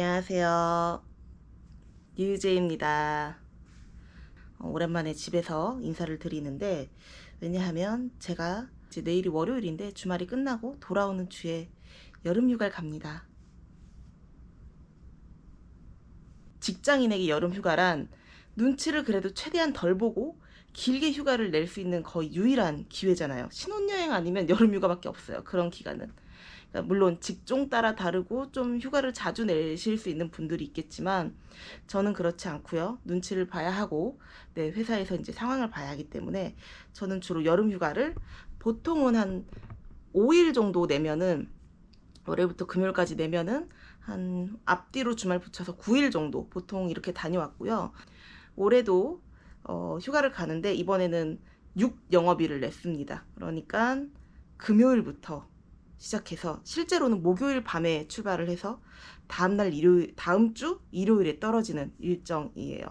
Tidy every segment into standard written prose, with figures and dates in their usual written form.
안녕하세요. 유유제입니다. 오랜만에 집에서 인사를 드리는데, 왜냐하면 제가 이제 내일이 월요일인데 주말이 끝나고 돌아오는 주에 여름휴가를 갑니다. 직장인에게 여름휴가란 눈치를 그래도 최대한 덜 보고 길게 휴가를 낼 수 있는 거의 유일한 기회잖아요. 신혼여행 아니면 여름휴가밖에 없어요. 그런 기간은. 그러니까 물론 직종 따라 다르고 좀 휴가를 자주 내실 수 있는 분들이 있겠지만 저는 그렇지 않고요. 눈치를 봐야 하고 네, 회사에서 이제 상황을 봐야 하기 때문에 저는 주로 여름 휴가를 보통은 한 5일 정도 내면은 월요일부터 금요일까지 내면은 한 앞뒤로 주말 붙여서 9일 정도 보통 이렇게 다녀왔고요. 올해도 휴가를 가는데 이번에는 6영업일을 냈습니다. 그러니까 금요일부터 시작해서 실제로는 목요일 밤에 출발을 해서 다음날 일요일, 다음 주 일요일에 떨어지는 일정이에요.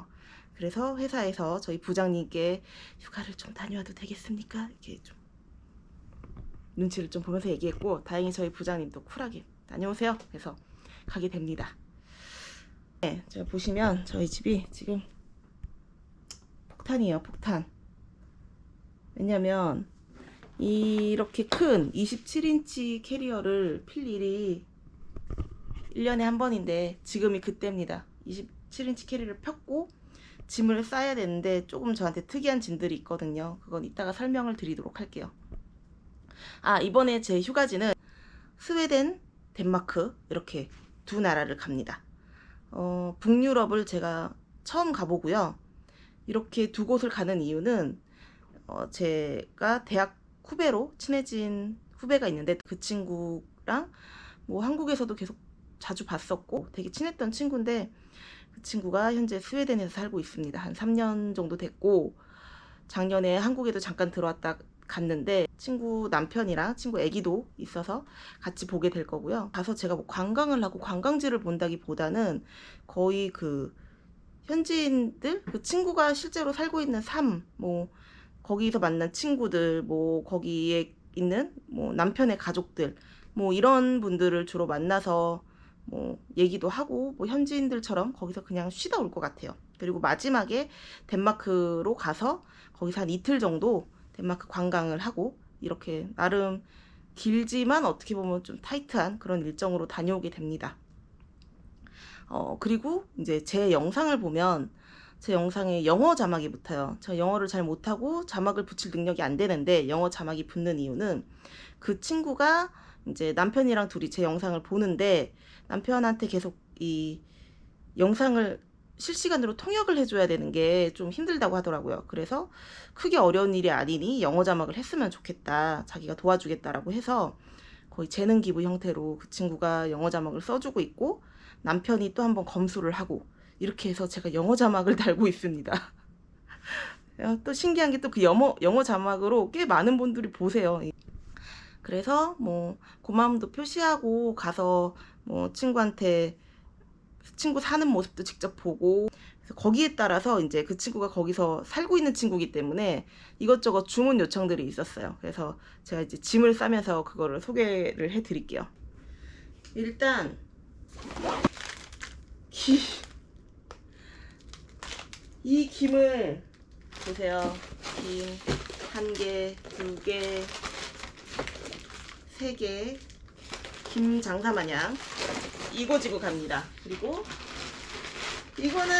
그래서 회사에서 저희 부장님께 휴가를 좀 다녀와도 되겠습니까? 이렇게 좀 눈치를 좀 보면서 얘기했고, 다행히 저희 부장님도 쿨하게 다녀오세요. 그래서 가게 됩니다. 네, 제가 보시면 저희 집이 지금 폭탄이에요, 폭탄. 왜냐면 이렇게 큰 27인치 캐리어를 필 일이 1년에 한 번인데 지금이 그때입니다. 27인치 캐리어를 폈고 짐을 싸야 되는데 조금 저한테 특이한 짐들이 있거든요. 그건 이따가 설명을 드리도록 할게요. 이번에 제 휴가지는 스웨덴, 덴마크 이렇게 두 나라를 갑니다. 북유럽을 제가 처음 가보고요. 이렇게 두 곳을 가는 이유는 제가 대학 후배로 친해진 후배가 있는데 그 친구랑 뭐 한국에서도 계속 자주 봤었고 되게 친했던 친구인데 그 친구가 현재 스웨덴에서 살고 있습니다. 한 3년 정도 됐고 작년에 한국에도 잠깐 들어왔다 갔는데 친구 남편이랑 친구 애기도 있어서 같이 보게 될 거고요. 가서 제가 뭐 관광을 하고 관광지를 본다기보다는 거의 그 현지인들, 그 친구가 실제로 살고 있는 삶, 뭐 거기서 만난 친구들, 뭐 거기에 있는 뭐 남편의 가족들, 뭐 이런 분들을 주로 만나서 뭐 얘기도 하고 뭐 현지인들처럼 거기서 그냥 쉬다 올 것 같아요. 그리고 마지막에 덴마크로 가서 거기서 한 이틀 정도 덴마크 관광을 하고 이렇게 나름 길지만 어떻게 보면 좀 타이트한 그런 일정으로 다녀오게 됩니다. 그리고 이제 제 영상을 보면 제 영상에 영어 자막이 붙어요. 저 영어를 잘 못하고 자막을 붙일 능력이 안 되는데 영어 자막이 붙는 이유는 그 친구가 이제 남편이랑 둘이 제 영상을 보는데 남편한테 계속 이 영상을 실시간으로 통역을 해줘야 되는 게 좀 힘들다고 하더라고요. 그래서 크게 어려운 일이 아니니 영어 자막을 했으면 좋겠다. 자기가 도와주겠다라고 해서 거의 재능 기부 형태로 그 친구가 영어 자막을 써주고 있고 남편이 또 한번 검수를 하고 이렇게 해서 제가 영어 자막을 달고 있습니다. 또 신기한 게 또 그 영어 자막으로 꽤 많은 분들이 보세요. 그래서 뭐 고마움도 표시하고 가서 뭐 친구한테 친구 사는 모습도 직접 보고 거기에 따라서 이제 그 친구가 거기서 살고 있는 친구이기 때문에 이것저것 주문 요청들이 있었어요. 그래서 제가 이제 짐을 싸면서 그거를 소개를 해 드릴게요. 일단 이 김을 보세요. 김 1개, 2개, 3개 김 장사 마냥 이거 지고 갑니다. 그리고 이거는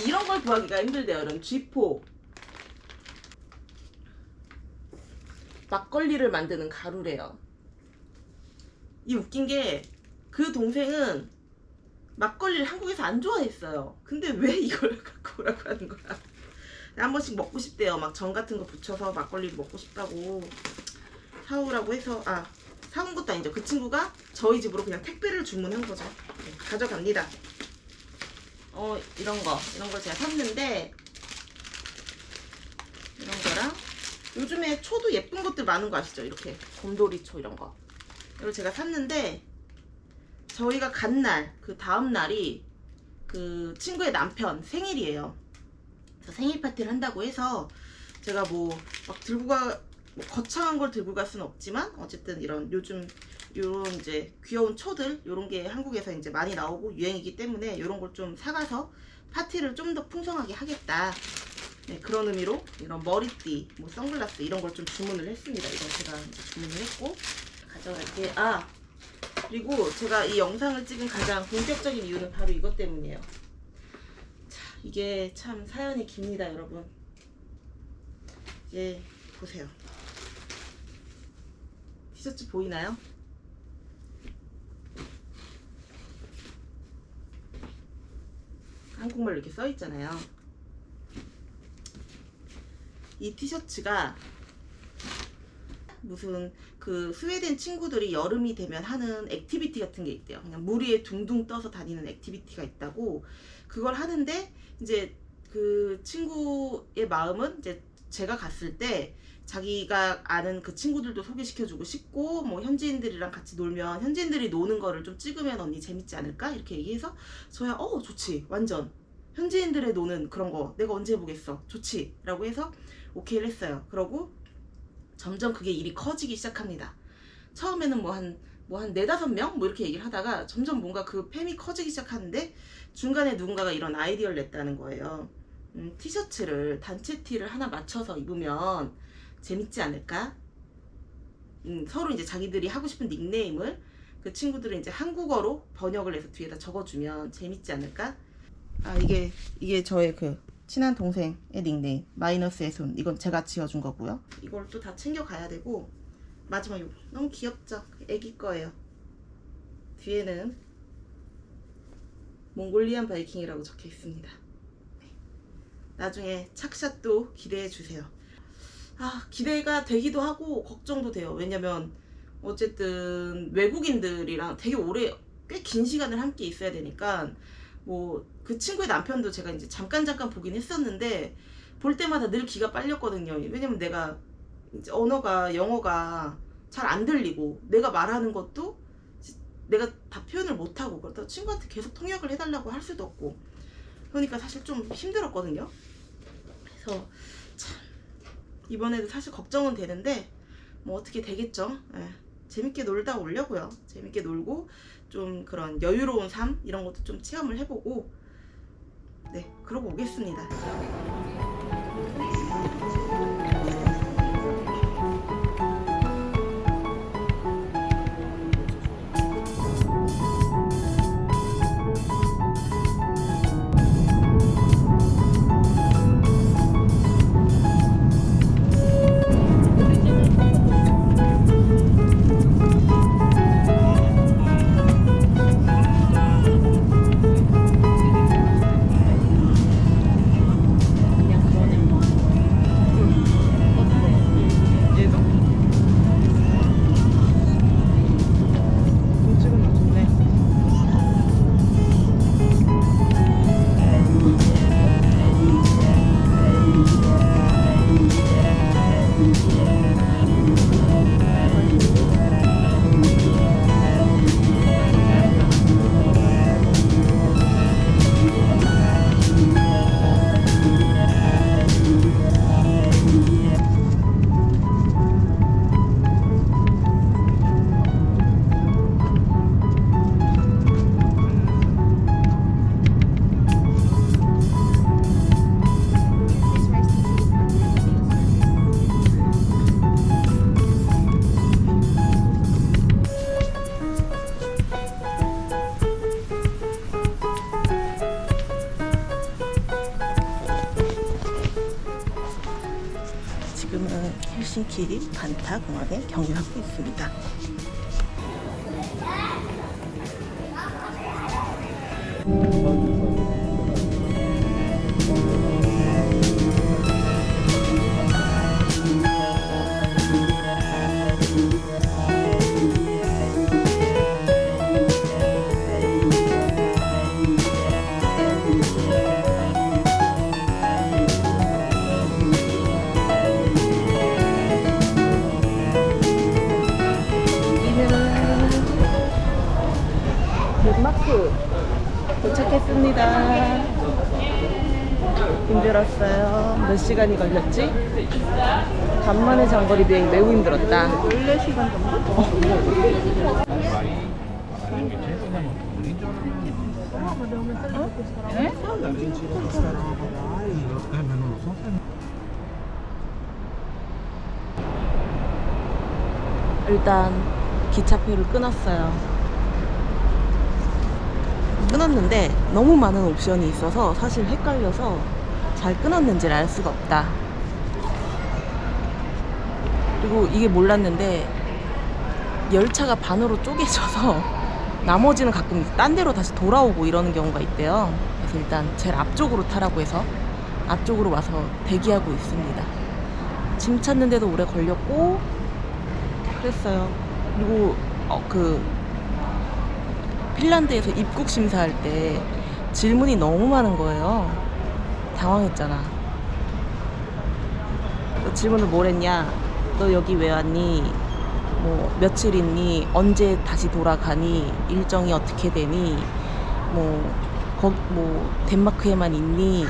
이런 걸 구하기가 힘들대요. 여러분, 쥐포 막걸리를 만드는 가루래요. 이 웃긴 게 그 동생은 막걸리를 한국에서 안 좋아했어요. 근데 왜 이걸 갖고 오라고 하는 거야? 한 번씩 먹고 싶대요. 막 전 같은 거 붙여서 막걸리를 먹고 싶다고 사오라고 해서 사온 것도 아니죠. 그 친구가 저희 집으로 그냥 택배를 주문한 거죠. 네, 가져갑니다. 이런 걸 제가 샀는데 이런 거랑 요즘에 초도 예쁜 것들 많은 거 아시죠? 이렇게 곰돌이 초 이런 거. 이걸 제가 샀는데 저희가 간 날, 그 다음 날이 그 친구의 남편 생일이에요. 그래서 생일 파티를 한다고 해서 제가 뭐 막 들고 뭐 거창한 걸 들고 갈 수는 없지만 어쨌든 이런 요즘 요런 이제 귀여운 초들 요런 게 한국에서 이제 많이 나오고 유행이기 때문에 요런 걸 좀 사가서 파티를 좀 더 풍성하게 하겠다. 네, 그런 의미로 이런 머리띠, 뭐 선글라스 이런 걸 좀 주문을 했습니다. 이건 제가 이제 주문을 했고 가져갈게. 아, 그리고 제가 이 영상을 찍은 가장 본격적인 이유는 바로 이것 때문이에요. 자, 이게 참 사연이 깁니다, 여러분. 예, 보세요. 티셔츠 보이나요? 한국말로 이렇게 써 있잖아요. 이 티셔츠가 무슨 그 스웨덴 친구들이 여름이 되면 하는 액티비티 같은 게 있대요. 그냥 물 위에 둥둥 떠서 다니는 액티비티가 있다고. 그걸 하는데 이제 그 친구의 마음은 이제 제가 갔을 때 자기가 아는 그 친구들도 소개시켜주고 싶고 뭐 현지인들이랑 같이 놀면 현지인들이 노는 거를 좀 찍으면 언니 재밌지 않을까? 이렇게 얘기해서 저야 좋지, 완전 현지인들의 노는 그런 거 내가 언제 해보겠어, 좋지 라고 해서 오케이를 했어요. 그러고 점점 그게 일이 커지기 시작합니다. 처음에는 뭐 한 4-5명 뭐 이렇게 얘기를 하다가 점점 뭔가 그 팸이 커지기 시작하는데 중간에 누군가가 이런 아이디어를 냈다는 거예요. 티셔츠를 단체 티를 하나 맞춰서 입으면 재밌지 않을까? 서로 이제 자기들이 하고 싶은 닉네임을 그 친구들은 이제 한국어로 번역을 해서 뒤에다 적어주면 재밌지 않을까? 아, 이게 저의 그 친한 동생의 닉네임 마이너스의 손. 이건 제가 지어준 거고요. 이걸 또 다 챙겨 가야 되고 마지막 이거 너무 귀엽죠? 애기 거예요. 뒤에는 몽골리안 바이킹이라고 적혀 있습니다. 나중에 착샷도 기대해 주세요. 아, 기대가 되기도 하고 걱정도 돼요. 왜냐면 어쨌든 외국인들이랑 되게 오래 꽤 긴 시간을 함께 있어야 되니까 뭐 그 친구의 남편도 제가 이제 잠깐 보긴 했었는데 볼 때마다 늘 기가 빨렸거든요. 왜냐면 내가 이제 언어가 영어가 잘 안 들리고 내가 말하는 것도 내가 다 표현을 못하고 그렇다고 친구한테 계속 통역을 해달라고 할 수도 없고 그러니까 사실 좀 힘들었거든요. 그래서 참 이번에도 사실 걱정은 되는데 뭐 어떻게 되겠죠. 예, 재밌게 놀다 오려고요. 재밌게 놀고 좀 그런 여유로운 삶 이런 것도 좀 체험을 해보고 네, 그러고 오겠습니다. 지금은 헬싱키 반타 공항에 경유하고 있습니다. 덴마크 도착했습니다. 힘들었어요. 몇 시간이 걸렸지? 간만에 장거리 비행 매우 힘들었다. 14시간 정도? 일단 기차표를 끊었어요. 끊었는데 너무 많은 옵션이 있어서 사실 헷갈려서 잘 끊었는지를 알 수가 없다. 그리고 이게 몰랐는데 열차가 반으로 쪼개져서 나머지는 가끔 딴 데로 다시 돌아오고 이러는 경우가 있대요. 그래서 일단 제일 앞쪽으로 타라고 해서 앞쪽으로 와서 대기하고 있습니다. 짐 찾는데도 오래 걸렸고 그랬어요. 그리고 핀란드에서 입국 심사할 때 질문이 너무 많은 거예요. 당황했잖아. 질문을 뭘 했냐? 너 여기 왜 왔니? 뭐 며칠 있니? 언제 다시 돌아가니? 일정이 어떻게 되니? 뭐 덴마크에만 있니?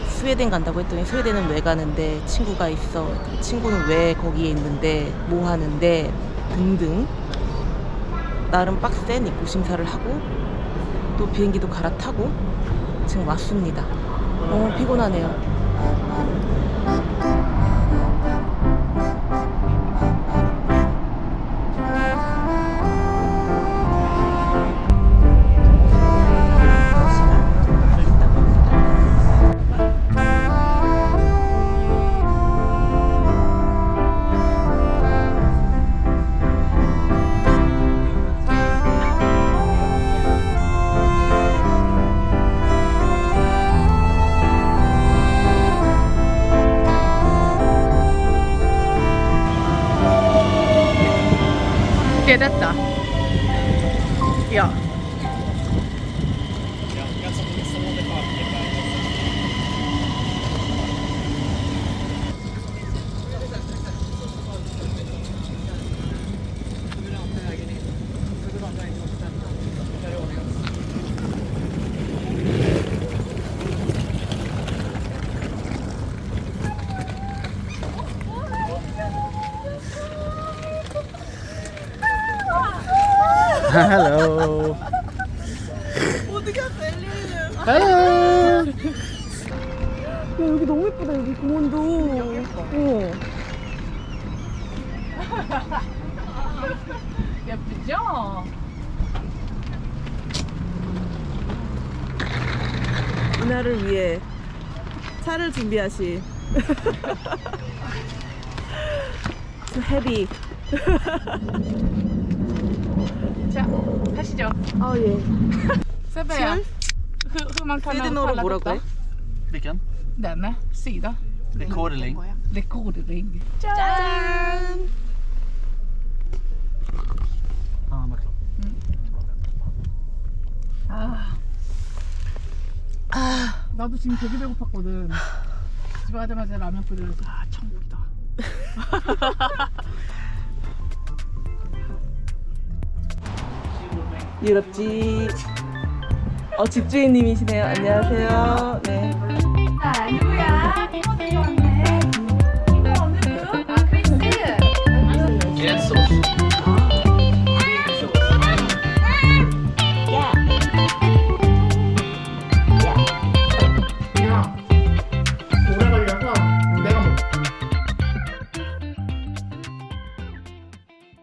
스웨덴 간다고 했더니 스웨덴은 왜 가는데? 친구가 있어. 친구는 왜 거기에 있는데? 뭐 하는데? 등등. 나름 빡센 입국 심사를 하고 또 비행기도 갈아타고 지금 왔습니다. 너무 피곤하네요. Det är detta. Ja. Hello. 어떻게 왔어, 엘리는? Hello. 야, 여기 너무 예쁘다, 여기 공원도. 여기 예뻐. 예쁘죠? 이날을 위해 차를 준비하신 저 헤비. 자, 하시죠. 아 예. 세배야. Hur man kan 스웨덴어로 kalla 뭐라고 detta? 해? Vilken? Den sida. Recording. Rekordring. 짠! Ja, vad klart. 나도 지금 되게 배고팠거든. 집에 가자마자 라면 끓여서 천국이다. 유럽집. 집주인님이시네요. 안녕하세요. 네.